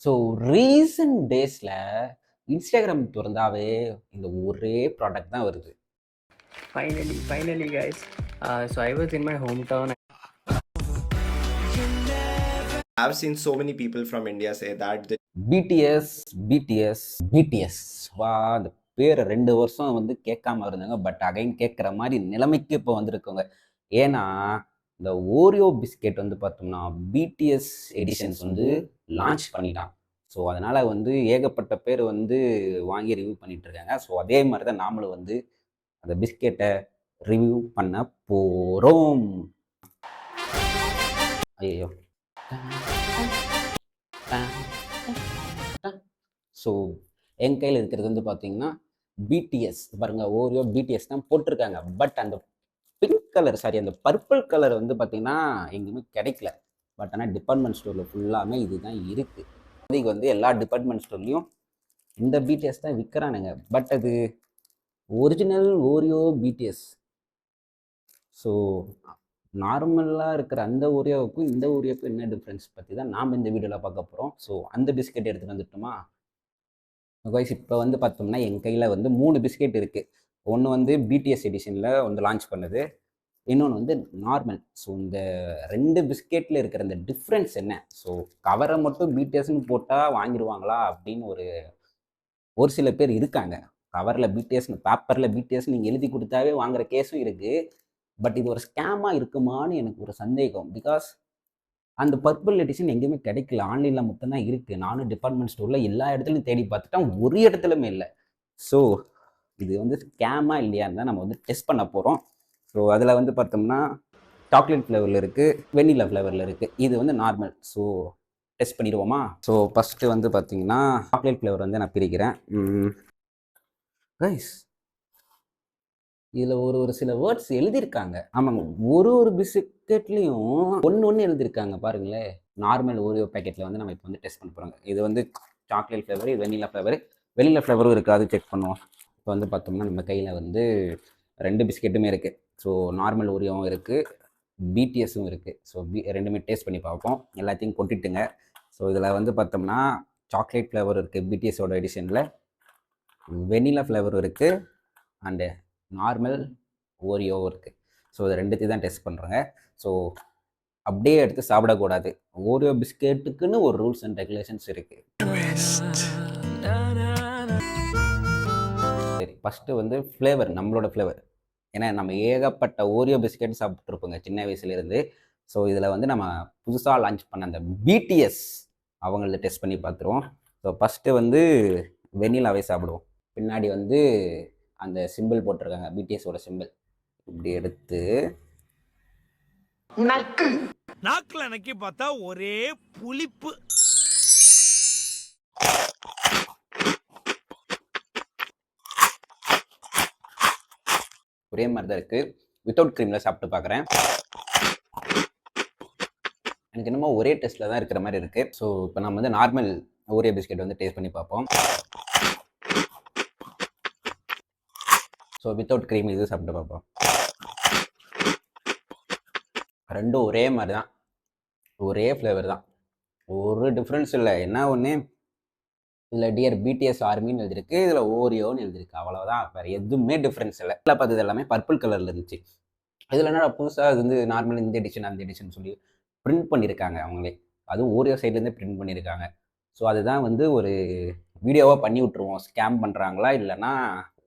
So recent டேஸில் Instagram திறந்தாவே இந்த ஒரே ப்ராடக்ட் தான் வருது. Finally, guys. So I was in my hometown. I've seen so many people from India say that BTS BTS BTS வா அந்த பேரை 2 வருஷம் வந்து கேட்காம இருந்தாங்க. பட் அகைன் கேட்குற மாதிரி நிலைமைக்கு இப்போ வந்திருக்கோங்க. ஏன்னா இந்த ஓரியோ பிஸ்கெட் வந்து பார்த்தோம்னா பிடிஎஸ் எடிஷன்ஸ் வந்து லான்ச் பண்ணிட்டான். ஸோ அதனால் வந்து ஏகப்பட்ட பேர் வந்து வாங்கி ரிவ்யூ பண்ணிட்டு இருக்காங்க. ஸோ அதே மாதிரி தான் நாமளும் வந்து அந்த பிஸ்கெட்டை ரிவ்யூ பண்ண போகிறோம். ஐயோ, ஸோ என் கையில் இருக்கிறது வந்து பார்த்தீங்கன்னா பிடிஎஸ் பாருங்க, ஓரியோ பிடிஎஸ் தான் போட்டிருக்காங்க. பட் அந்த பிங்க் கலர், சாரி அந்த பர்பிள் கலர் வந்து பார்த்தீங்கன்னா எங்கேயுமே கிடைக்கல. பட் ஆனால் டிபார்ட்மெண்ட் ஸ்டோரில் ஃபுல்லாமே இதுதான் இருக்குது. இதுக்கு வந்து எல்லா டிபார்ட்மெண்ட் ஸ்டோர்லேயும் இந்த பிடிஎஸ் தான் விற்கிறானுங்க. பட் அது ஒரிஜினல் ஓரியோ பிடிஎஸ். ஸோ நார்மலாக இருக்கிற அந்த ஓரியோவுக்கும் இந்த ஓரியோவுக்கும் என்ன டிஃப்ரென்ஸ் பற்றி தான் நாம் இந்த வீடியோவில் பார்க்க போகிறோம். ஸோ அந்த பிஸ்கெட் எடுத்துகிட்டு வந்துட்டோமா கைஸ். இப்போ வந்து பார்த்தோம்னா என் கையில் வந்து 3 பிஸ்கெட் இருக்குது. ஒன்று வந்து பிடிஎஸ் எடிஷனில் வந்து லான்ச் பண்ணுது, இன்னொன்று வந்து நார்மல். ஸோ இந்த 2 பிஸ்கெட்டில் இருக்கிற அந்த டிஃப்ரென்ஸ் என்ன? ஸோ கவரை மட்டும் பிடிஎஸ்ன்னு போட்டால் வாங்கிடுவாங்களா அப்படின்னு ஒரு சில பேர் இருக்காங்க. கவரில் பிடிஎஸ்னு, பேப்பரில் பிடிஎஸ்னு நீங்கள் எழுதி கொடுத்தாவே வாங்குற கேஸும் இருக்குது. பட் இது ஒரு ஸ்கேமாக இருக்குமான்னு எனக்கு ஒரு சந்தேகம். பிகாஸ் அந்த பர்பிள் எடிஷன் எங்கேயுமே கிடைக்கல, ஆன்லைனில் மட்டும்தான் இருக்குது. நானும் டிபார்ட்மெண்ட் ஸ்டோரில் எல்லா இடத்துலையும் தேடி பார்த்துட்டேன், ஒரு இடத்துலையுமே இல்லை. ஸோ இது வந்து ஸ்கேமா இல்லையான்னு தான் நம்ம வந்து டெஸ்ட் பண்ண போகிறோம். ஸோ அதில் வந்து பார்த்தோம்னா சாக்லேட் ஃப்ளேவரில் இருக்குது, வெண்ணிலா ஃப்ளேவரில் இருக்குது. இது வந்து நார்மல். ஸோ டெஸ்ட் பண்ணிடுவோமா? ஸோ ஃபஸ்ட்டு வந்து பார்த்தீங்கன்னா சாக்லேட் ஃப்ளேவர் வந்து நான் பிரிக்கிறேன். கைஸ், இதில் ஒரு சில வேர்ட்ஸ் எழுதியிருக்காங்க. ஆமாங்க, ஒரு பிஸ்கெட்லேயும் ஒன்று எழுதியிருக்காங்க பாருங்களேன். நார்மல் ஓரியோ பேக்கெட்டில் வந்து நம்ம இப்போ வந்து டெஸ்ட் பண்ண போகிறோங்க. இது வந்து சாக்லேட் ஃப்ளேவர், இது வெண்ணிலா ஃப்ளேவர். வெண்ணிலா ஃப்ளேவரும் இருக்குது, அது செக் பண்ணுவோம். இப்போ வந்து பார்த்தோம்னா நம்ம கையில் வந்து 2 பிஸ்கெட்டுமே இருக்குது. ஸோ நார்மல் ஓரியோவும் இருக்குது, பிடிஎஸும் இருக்குது. ஸோ ரெண்டுமே டேஸ்ட் பண்ணி பார்ப்போம். எல்லாத்தையும் கொட்டிட்டுங்க. ஸோ இதில் வந்து பார்த்தோம்னா சாக்லேட் ஃப்ளேவர் இருக்குது பிடிஎஸோட எடிஷனில், வெண்ணிலா ஃப்ளேவரும் இருக்குது, அண்டு நார்மல் ஓரியோவும் இருக்குது. ஸோ இது ரெண்டுத்தையும் தான் டெஸ்ட் பண்ணுறேங்க. ஸோ அப்படியே எடுத்து சாப்பிடக்கூடாது. ஓரியோ பிஸ்கெட்டுக்குன்னு ஒரு ரூல்ஸ் அண்ட் ரெகுலேஷன்ஸ் இருக்குது. சரி, ஃபஸ்ட்டு வந்து ஃப்ளேவர், நம்மளோட ஃப்ளேவர். ஏன்னா நம்ம ஏகப்பட்ட ஓரியோ பிஸ்கெட் சாப்பிட்ருப்போங்க சின்ன வயசுலேருந்து. ஸோ இதில் வந்து நம்ம புதுசாக லான்ச் பண்ண அந்த பிடிஎஸ் அவங்கள டெஸ்ட் பண்ணி பார்த்துருவோம். ஸோ ஃபஸ்ட்டு வந்து வெண்ணிலாவே சாப்பிடுவோம். பின்னாடி வந்து அந்த சிம்பிள் போட்டிருக்காங்க, பிடிஎஸோட சிம்பிள். இப்படி எடுத்து நாக்குல நக்கி பார்த்தா ஒரே புளிப்பு. ஒரே மாதிரி தான் இருக்குது. வித்தவுட் க்ரீமில் சாப்பிட்டு பார்க்குறேன். எனக்கு என்னமோ ஒரே டேஸ்ட்டில் தான் இருக்கிற மாதிரி இருக்குது. ஸோ இப்போ நம்ம வந்து நார்மல் ஓரியோ பிஸ்கெட் வந்து டேஸ்ட் பண்ணி பார்ப்போம். ஸோ வித்தவுட் க்ரீம் இது சாப்பிட்டு பார்ப்போம். ரெண்டும் ஒரே மாதிரி தான், ஒரே ஃப்ளேவர் தான், ஒரு டிஃப்ரென்ஸ் இல்லை. என்ன ஒன்று, இதில் டியர் பிடிஎஸ் ஆர்மின்னு எழுதிருக்கு, இதில் ஓரியோன்னு எழுதிருக்கு, அவ்வளோதான். வேறு எதுவுமே டிஃப்ரென்ஸ் இல்லை. இதில் பார்த்தது எல்லாமே பர்பிள் கலரில் இருந்துச்சு. இதில் என்னடா புதுசாக இது வந்து நார்மல் இந்த எடிஷன் அந்த எடிஷன் சொல்லி பிரிண்ட் பண்ணியிருக்காங்க அவங்களே. அதுவும் ஓரியோ சைட்லேருந்தே பிரிண்ட் பண்ணியிருக்காங்க. ஸோ அதுதான் வந்து ஒரு வீடியோவாக பண்ணி விட்ருவோம், ஸ்கேம் பண்ணுறாங்களா இல்லைனா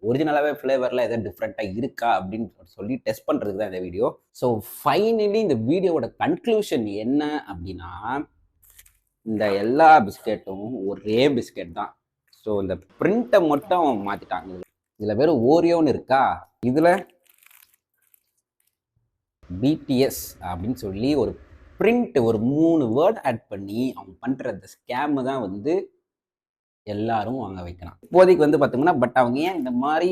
ஒரிஜினலாகவே ஃப்ளேவரில் எதாவது டிஃப்ரெண்ட்டாக இருக்கா அப்படின்னு சொல்லி டெஸ்ட் பண்ணுறதுக்கு தான் இந்த வீடியோ. ஸோ ஃபைனலி இந்த வீடியோவோட கன்க்ளூஷன் என்ன அப்படின்னா, இந்த எல்லா பிஸ்கெட்டும் ஒரே பிஸ்கெட் தான். ஸோ இந்த பிரிண்ட்டை மட்டும் மாற்றிட்டாங்க. இதில் வெறும் ஓரியோன்னு இருக்கா, இதில் பிடிஎஸ் அப்படின்னு சொல்லி ஒரு பிரிண்ட், ஒரு 3 வேர்ட் ஆட் பண்ணி அவங்க பண்ணுற அந்த ஸ்கேமு தான் வந்து எல்லாரும் வாங்க வைக்கலாம் இப்போதைக்கு வந்து பார்த்தோம்னா. பட் அவங்க ஏன் இந்த மாதிரி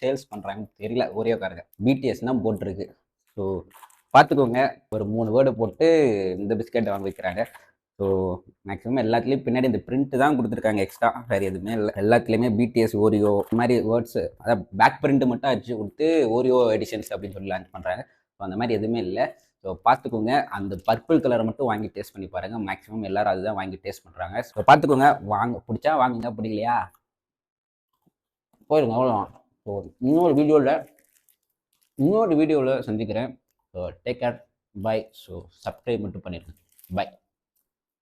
சேல்ஸ் பண்ணுறாங்கன்னு தெரியல. ஓரியோக்காரங்க பிடிஎஸ் தான் போட்டிருக்கு. ஸோ பார்த்துக்கோங்க, ஒரு 3 வேர்டு போட்டு இந்த பிஸ்கெட்டை வாங்க வைக்கிறாங்க. ஸோ மேக்ஸிமம் எல்லாத்துலேயும் பின்னாடி இந்த பிரிண்ட் தான் கொடுத்துருக்காங்க எக்ஸ்ட்ரா, வேறு எதுவுமே இல்லை. எல்லாத்துலேயுமே பிடிஎஸ் ஓரியோ இந்த மாதிரி வேர்ட்ஸு, அதாவது பேக் பிரிண்ட் மட்டும் அடிச்சு கொடுத்து ஓரியோ எடிஷன்ஸ் அப்படின்னு சொல்லி லான்ச் பண்ணுறாங்க. ஸோ அந்த மாதிரி எதுவுமே இல்லை. ஸோ பார்த்துக்கோங்க, அந்த பர்பிள் கலரை மட்டும் வாங்கி டேஸ்ட் பண்ணி பாருங்கள். மேக்ஸிமம் எல்லாரும் அதுதான் வாங்கி டேஸ்ட் பண்ணுறாங்க. ஸோ பார்த்துக்கோங்க, பிடிச்சா வாங்குங்க, பிடிக்கலையா போயிருங்க, அவ்வளோதான். ஸோ இன்னொரு வீடியோவில் சந்திக்கிறேன். So take care, bye. So subscribe மட்டும் பண்ணிடுங்க. பை.